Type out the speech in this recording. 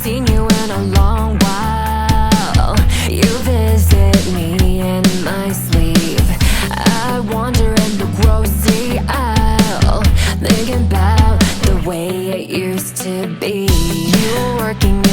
seen you in a long while. You visit me in my sleep. I wander in the grocery aisle, thinking about the way it used to be. You were working